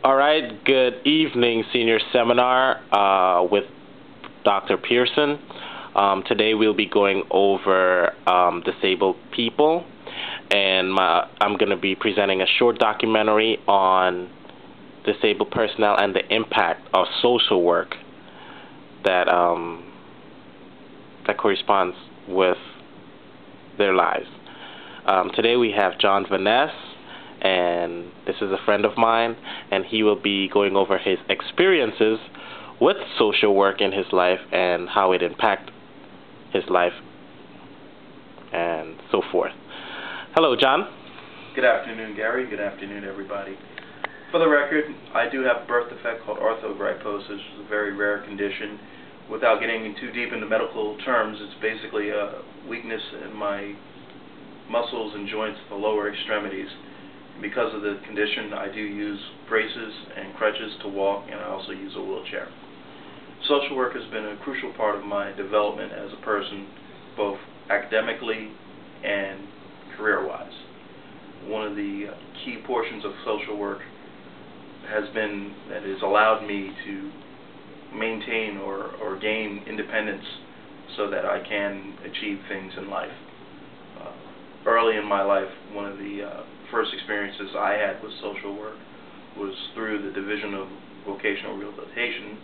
All right, good evening, senior seminar with Dr. Pearson. Today we'll be going over disabled people, and I'm going to be presenting a short documentary on disabled personnel and the impact of social work that corresponds with their lives. Today we have John Vaness, and this is a friend of mine, and he will be going over his experiences with social work in his life and how it impacted his life and so forth. Hello, John. Good afternoon, Gary. Good afternoon, everybody. For the record, I do have a birth defect called arthrogryposis, which is a very rare condition. Without getting too deep into medical terms, it's basically a weakness in my muscles and joints of the lower extremities. Because of the condition, I do use braces and crutches to walk, and I also use a wheelchair. Social work has been a crucial part of my development as a person, both academically and career-wise. One of the key portions of social work has been that it has allowed me to maintain or gain independence so that I can achieve things in life. Early in my life, one of the first experiences I had with social work was through the Division of Vocational Rehabilitation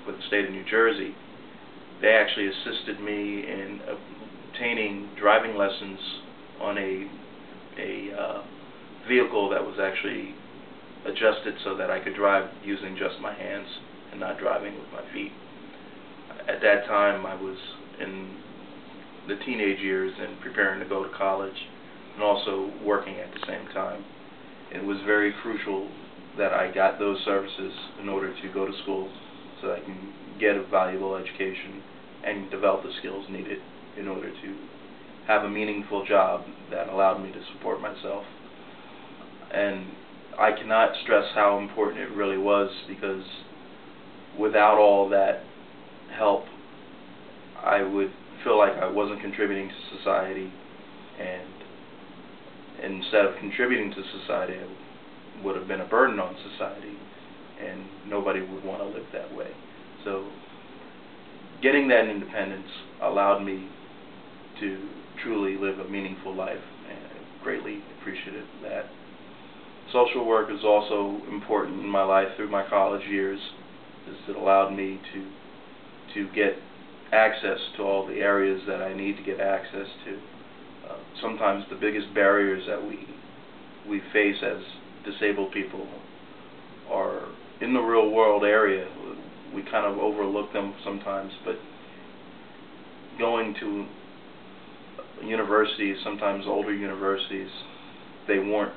for the state of New Jersey. They actually assisted me in obtaining driving lessons on a vehicle that was actually adjusted so that I could drive using just my hands and not driving with my feet. At that time, I was in the teenage years and preparing to go to college and also working at the same time. It was very crucial that I got those services in order to go to school so that I can get a valuable education and develop the skills needed in order to have a meaningful job that allowed me to support myself. And I cannot stress how important it really was, because without all that help, I would feel like I wasn't contributing to society, and instead of contributing to society, I would have been a burden on society, and nobody would want to live that way. So getting that independence allowed me to truly live a meaningful life, and I greatly appreciated that. Social work is also important in my life through my college years, as it allowed me to get access to all the areas that I need to get access to. Sometimes the biggest barriers that we face as disabled people are in the real world area. We kind of overlook them sometimes, but going to universities, sometimes older universities, they weren't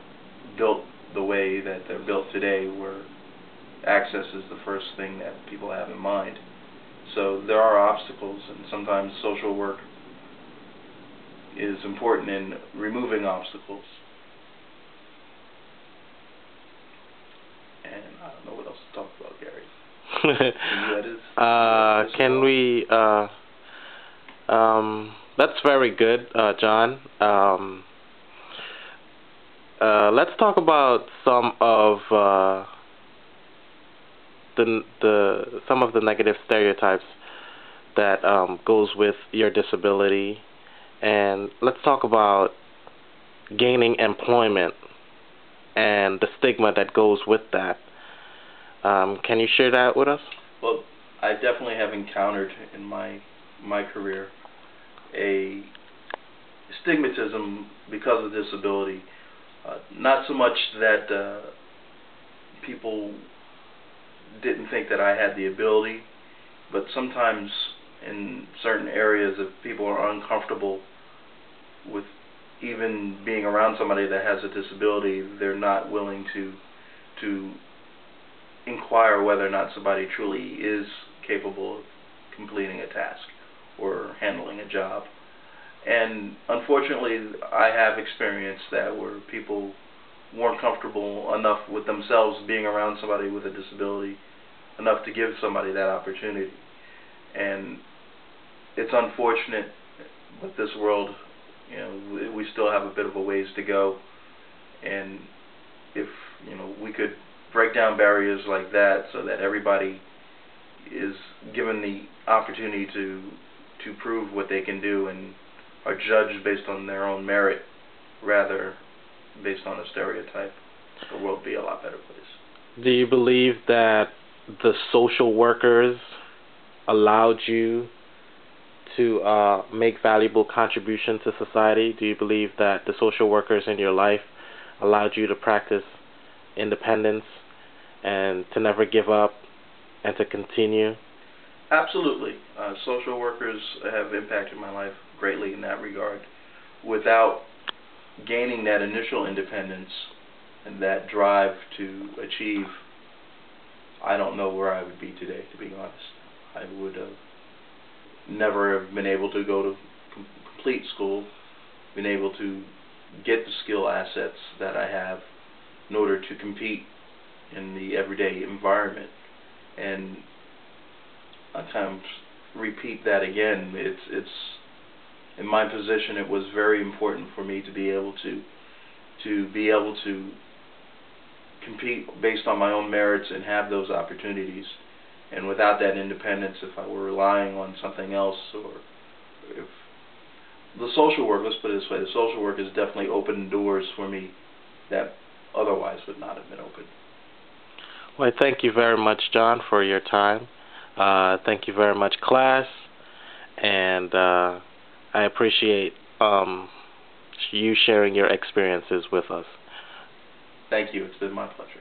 built the way that they're built today, where access is the first thing that people have in mind. So there are obstacles, and sometimes social work is important in removing obstacles. And I don't know what else to talk about, Gary. Can we? That's very good, John. Let's talk about some of the negative stereotypes that goes with your disability, and let's talk about gaining employment and the stigma that goes with that. Can you share that with us? Well, I definitely have encountered in my career a stigmatism because of disability. Not so much that people didn't think that I had the ability, but sometimes in certain areas, if people are uncomfortable with even being around somebody that has a disability, they're not willing to inquire whether or not somebody truly is capable of completing a task or handling a job. And unfortunately, I have experienced that, where people weren't comfortable enough with themselves being around somebody with a disability enough to give somebody that opportunity. And it's unfortunate, but this world, we still have a bit of a ways to go. And if we could break down barriers like that so that everybody is given the opportunity to prove what they can do and are judged based on their own merit rather based on a stereotype, the world would be a lot better place. Do you believe that the social workers allowed you to make valuable contributions to society? Do you believe that the social workers in your life allowed you to practice independence and to never give up and to continue? Absolutely. Social workers have impacted my life greatly in that regard. Without gaining that initial independence and that drive to achieve, I don't know where I would be today, to be honest. I would have never have been able to go to complete school, been able to get the skill assets that I have in order to compete in the everyday environment. And I kind of repeat that again. It's in my position, it was very important for me to be able to compete based on my own merits and have those opportunities. And without that independence, if I were relying on something else, or if the social work, let's put it this way, the social work has definitely opened doors for me that otherwise would not have been open. Well, thank you very much, John, for your time. Thank you very much, class, and I appreciate you sharing your experiences with us. Thank you. It's been my pleasure.